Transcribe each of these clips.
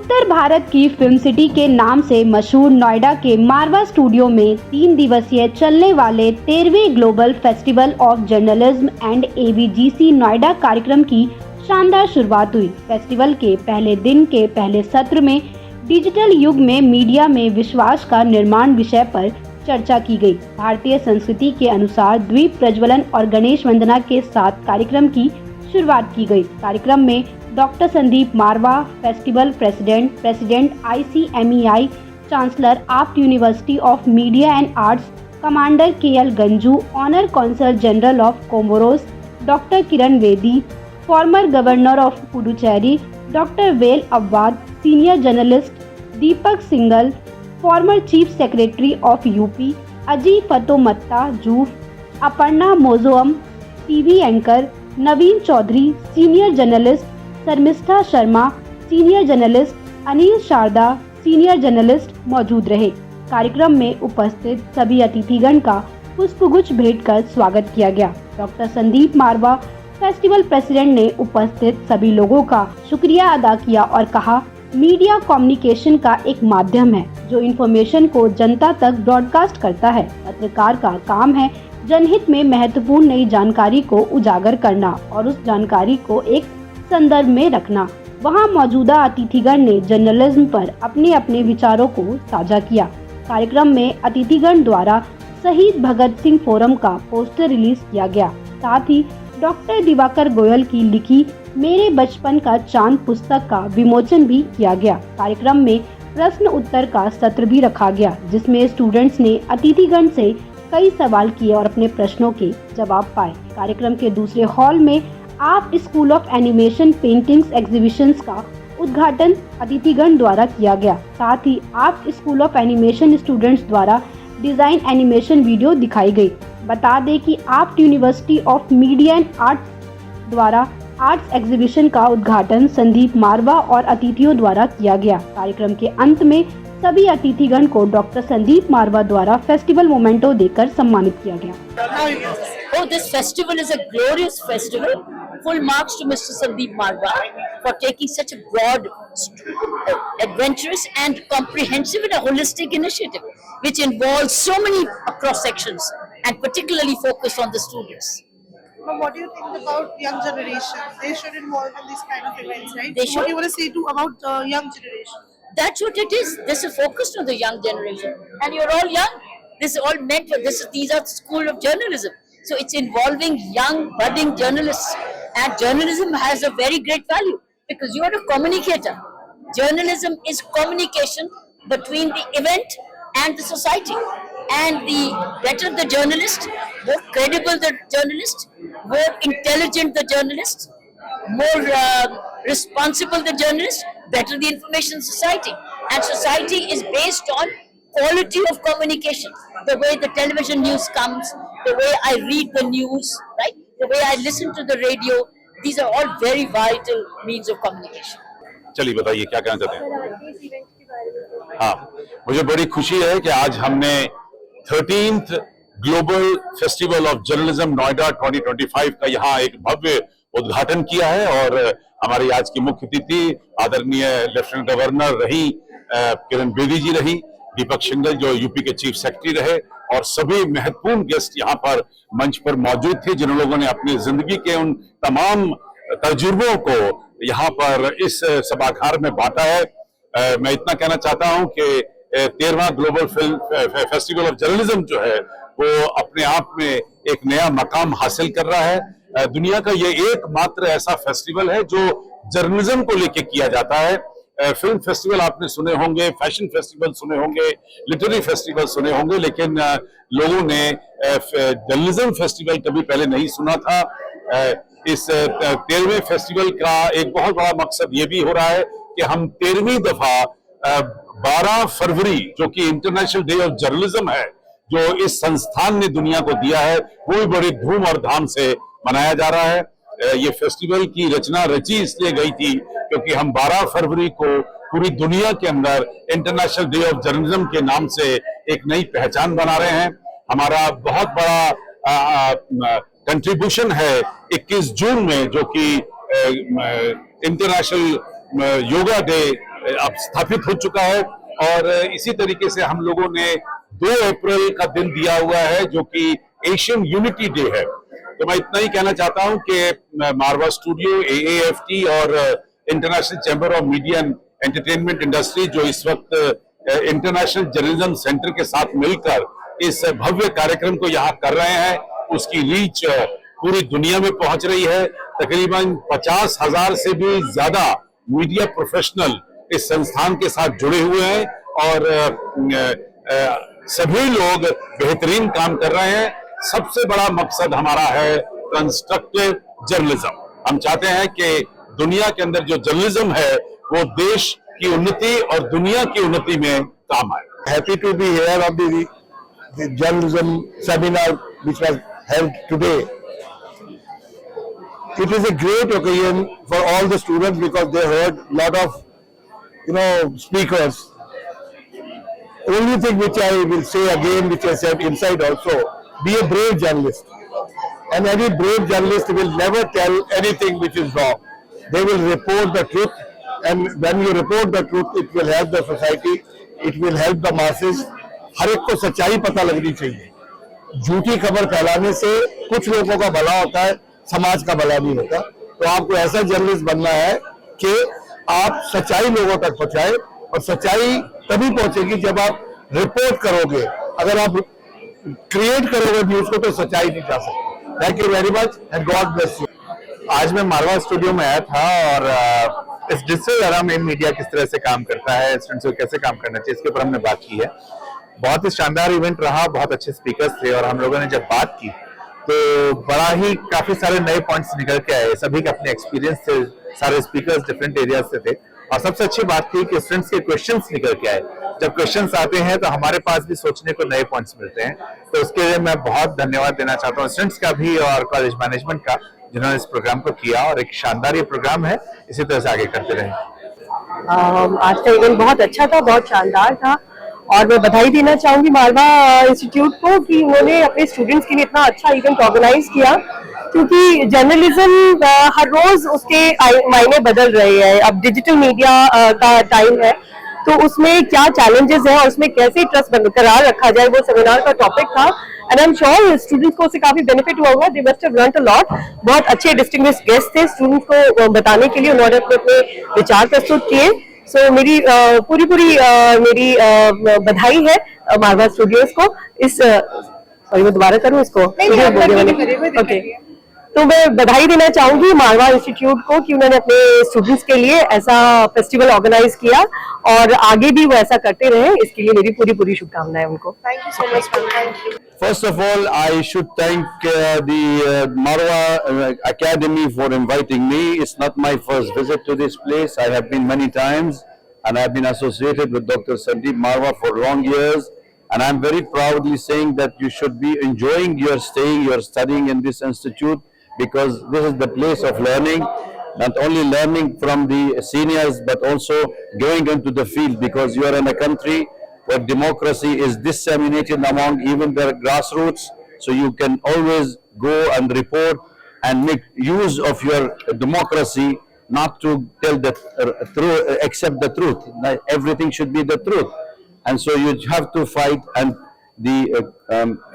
उत्तर भारत की film city के नाम से मशहूर नोएडा के मारवा स्टूडियो में 3 दिवसीय चलने वाले 13वें global festival of journalism and AVGC Noida कार्यक्रम की शानदार शुरुआत हुई। फेस्टिवल के पहले दिन के पहले सत्र में डिजिटल युग में मीडिया में विश्वास का निर्माण विषय पर चर्चा की गई। भारतीय संस्कृति के अनुसार द्वीप प्रज्वलन और गणेश वंदना के साथ कार्यक्रम की शुरुआत की गई। कार्यक्रम में doctor Sandeep Marwah, festival president ICMEI, chancellor AAFT university of media and arts, commander KL Ganju, honour consul general of Comoros doctor Kiran Bedi, former governor of Puducherry doctor Wael Abbad, senior journalist Deepak Singhal, former chief secretary of UP अजी फतोमत्ता जूफ, अपर्णा मोजोअम, TV anchor Naveen Chaudhary, senior journalist Sharmishtha Sharma, senior journalist Anil Sharda, senior journalist मौजूद रहे। कार्यक्रम में उपस्थित सभी अतिथिगण का पुष्पगुच्छ भेंट कर स्वागत किया गया। Doctor Sandeep Marwah, festival president ने उपस्थित सभी लोगों का शुक्रिया अदा किया और कहा, मीडिया कम्युनिकेशन का एक माध्यम है जो इन्फॉर्मेशन को जनता तक ब्रॉडकास्ट करता है। पत्रकार का काम है जनहित में महत्वपूर्ण नई जानकारी को उजागर करना और उस जानकारी को एक संदर्भ में रखना। वहां मौजूदा अतिथिगण ने जर्नलिज्म पर अपने अपने विचारों को साझा किया। कार्यक्रम में अतिथिगण द्वारा शहीद भगत सिंह फोरम का पोस्टर रिलीज किया गया। साथ ही डॉक्टर दिवाकर गोयल की लिखी मेरे बचपन का चांद पुस्तक का विमोचन भी किया गया। कार्यक्रम में प्रश्न उत्तर का सत्र भी रखा गया, जिसमें स्टूडेंट्स ने अतिथिगण से कई सवाल किए और अपने प्रश्नों के जवाब पाए। कार्यक्रम के दूसरे हॉल में art school of animation paintings exhibitions का उद्घाटन अतिथिगण द्वारा किया गया। साथ ही art school of animation students द्वारा डिजाइन एनिमेशन वीडियो दिखाई गई। बता दें कि art university of media and arts द्वारा आर्ट्स एग्जीबिशन का उद्घाटन संदीप मारवा और अतिथियों द्वारा किया गया। कार्यक्रम के अंत में सभी अतिथिगण को डॉक्टर संदीप मारवा द्वारा फेस्टिवल मोमेंटो देकर सम्मानित किया गया। Oh, this festival is a glorious festival. Full marks to Mr. Sandeep Marwa for taking such a broad, adventurous and comprehensive and a holistic initiative which involves so many cross sections and particularly focused on the students. But what do you think about young generation? They should involve in these kind of events, right? They should. What do you want to say to about young generation? That's what it is. This is focused on the young generation, and you're all young. This is all meant for this. These are the school of journalism. So it's involving young budding journalists, and journalism has a very great value because you are a communicator. Journalism is communication between the event and the society, and the better the journalist, more credible the journalist, more intelligent the journalist, more responsible the journalist, better the information society. And society is based on quality of communication. The way the television news comes, the way I read the news, right? The way I listen to the radio, these are all very vital means of communication. चलिए बताइए क्या कहना चाहते हैं। हाँ, मुझे बड़ी खुशी है कि आज हमने 13th global festival of journalism Noida 2025 का यहाँ एक भव्य उद्घाटन किया है और हमारी आज की मुख्य अतिथि आदरणीय लेफ्टिनेंट गवर्नर रही किरण बेदी जी रही, दीपक सिंगल जो UP के चीफ सेक्रेटरी रहे और सभी महत्वपूर्ण गेस्ट यहाँ पर मंच पर मौजूद थे जिन लोगों ने अपनी जिंदगी के उन तमाम तजुर्बों को यहाँ पर इस सभागार में बांटा है। मैं इतना कहना चाहता हूँ कि 13वां global film festival of journalism जो है वो अपने आप में एक नया मकाम हासिल कर रहा है। दुनिया का ये एकमात्र ऐसा फेस्टिवल है जो जर्नलिज्म को लेके किया जाता है। फिल्म फेस्टिवल आपने सुने होंगे, फैशन फेस्टिवल सुने होंगे, लिटरेरी फेस्टिवल सुने होंगे, लेकिन लोगों ने जर्नलिज्म फेस्टिवल कभी पहले नहीं सुना था। इस 13वें फेस्टिवल का एक बहुत बड़ा मकसद ये भी हो रहा है कि हम 13वीं दफा 12 फरवरी जो कि इंटरनेशनल डे ऑफ जर्नलिज्म है, जो इस संस्थान ने दुनिया को दिया है, वो भी बड़ी धूम और धाम से मनाया जा रहा है। ये फेस्टिवल की रचना रची इसलिए गई थी क्योंकि हम 12 फरवरी को पूरी दुनिया के अंदर इंटरनेशनल डे ऑफ जर्नलिज्म के नाम से एक नई पहचान बना रहे हैं। हमारा बहुत बड़ा कंट्रीब्यूशन है 21 जून में जो कि इंटरनेशनल योगा डे अब स्थापित हो चुका है। और इसी तरीके से हम लोगों ने 2 अप्रैल का दिन दिया हुआ है जो कि एशियन यूनिटी डे है। तो मैं इतना ही कहना चाहता हूं कि मारवा स्टूडियो, AAFT और international chamber of media and entertainment industry जो इस वक्त इंटरनेशनल जर्नलिज्म सेंटर के साथ मिलकर इस भव्य कार्यक्रम को यहाँ कर रहे हैं, उसकी रीच पूरी दुनिया में पहुंच रही है। तकरीबन 50,000 से भी ज्यादा मीडिया प्रोफेशनल इस संस्थान के साथ जुड़े हुए हैं और सभी लोग बेहतरीन काम कर रहे हैं। सबसे बड़ा मकसद हमारा है कंस्ट्रक्टिव जर्नलिज्म। हम चाहते हैं कि दुनिया के अंदर जो जर्नलिज्म है वो देश की उन्नति और दुनिया की उन्नति में काम आए। Happy to be here of the journalism seminar which was held today. It is a great occasion for all the students because they heard lot of speakers. Only thing which I will say again, which I said inside also, be a brave journalist. And any brave journalist will never tell anything which is wrong. They will report the truth, and when you report the truth, it will help the society, it will help the masses. हर एक को सच्चाई पता लगनी चाहिए। झूठी खबर फैलाने से कुछ लोगों का भला होता है, समाज का भला नहीं होता। तो आपको ऐसा जर्नलिस्ट बनना है कि आप सच्चाई लोगों तक पहुंचाए, और सच्चाई तभी पहुंचेगी जब आप रिपोर्ट करोगे। अगर आप क्रिएट करोगे न्यूज को तो सच्चाई नहीं जा सकती। Thank you very much and God bless you. आज मैं मारवा स्टूडियो में आया था और इस डिजिटल एरा में मीडिया किस तरह से काम करता है, स्टूडेंट्स को कैसे काम करना चाहिए, इसके ऊपर हमने बात की है। बहुत ही शानदार इवेंट रहा, बहुत अच्छे स्पीकर्स थे और हम लोगों ने जब बात की तो बड़ा ही काफी सारे नए पॉइंट्स निकल के आए। सभी के अपने एक्सपीरियंस थे, सारे स्पीकर्स डिफरेंट एरियाज से थे और सबसे अच्छी बात थी कि स्टूडेंट्स के क्वेश्चंस निकल के आए। जब क्वेश्चंस आते हैं तो हमारे पास भी सोचने को नए पॉइंट्स मिलते हैं। तो उसके लिए मैं बहुत धन्यवाद देना चाहता हूँ स्टूडेंट्स का भी और कॉलेज मैनेजमेंट का, जिन्होंने इस प्रोग्राम को किया और एक शानदार ये प्रोग्राम है, इसी तरह से आगे करते रहें। आज का इवेंट बहुत अच्छा था, बहुत शानदार था और मैं बधाई देना चाहूंगी मारवा इंस्टीट्यूट को कि उन्होंने अपने स्टूडेंट्स के लिए इतना अच्छा इवेंट ऑर्गेनाइज किया, क्योंकि जर्नलिज्म हर रोज उसके मायने बदल रहे हैं। अब डिजिटल मीडिया का टाइम है तो उसमें क्या चैलेंजेस हैं और उसमें कैसे ट्रस्ट बरकरार रखा जाए, वो सेमिनार का टॉपिक था। And I am sure students को उससे काफी बेनिफिट हुआ होगा। They must have learned a lot. बहुत अच्छे डिस्टिंग्विश्ड गेस्ट थे, स्टूडेंट्स को बताने के लिए उन्होंने अपने विचार प्रस्तुत किए। सो मेरी पूरी मेरी बधाई है मारवा स्टूडियोज को। इस सॉरी मैं दोबारा करूँ इसको? ओके, तो मैं बधाई देना चाहूंगी मारवा इंस्टीट्यूट को कि उन्होंने अपने स्टूडेंट्स के लिए ऐसा फेस्टिवल ऑर्गेनाइज किया और आगे भी वो ऐसा करते रहे। इसके लिए मेरी पूरी शुभकामनाएं उनको। Thank you so much, ma'am. Thank you. First of all, I should thank the Marwa Academy for inviting me. It's not my first visit to this place. I have been many times and I've been associated with Dr. Sandeep Marwa for long years. And I'm very proudly saying that you should be enjoying your staying, your studying in this institute, because this is the place of learning, not only learning from the seniors, but also going into the field, because you are in a country where democracy is disseminated among even the grassroots. So you can always go and report and make use of your democracy, not to tell the truth, accept the truth. Everything should be the truth. And so you have to fight and the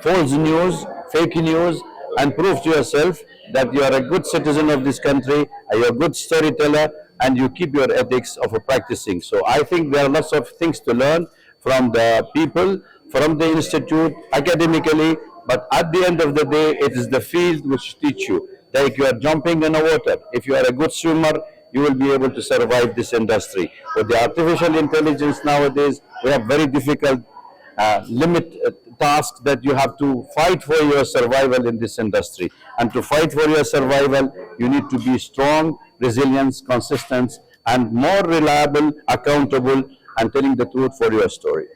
false news, fake news, and prove to yourself that you are a good citizen of this country, you are a good storyteller, and you keep your ethics of practicing. So I think there are lots of things to learn from the people, from the institute, academically, but at the end of the day, it is the field which teach you. Like you are jumping in the water. If you are a good swimmer, you will be able to survive this industry. With the artificial intelligence nowadays, we have very difficult tasks that you have to fight for your survival in this industry. And to fight for your survival, you need to be strong, resilient, consistent, and more reliable, accountable, and telling the truth for your story.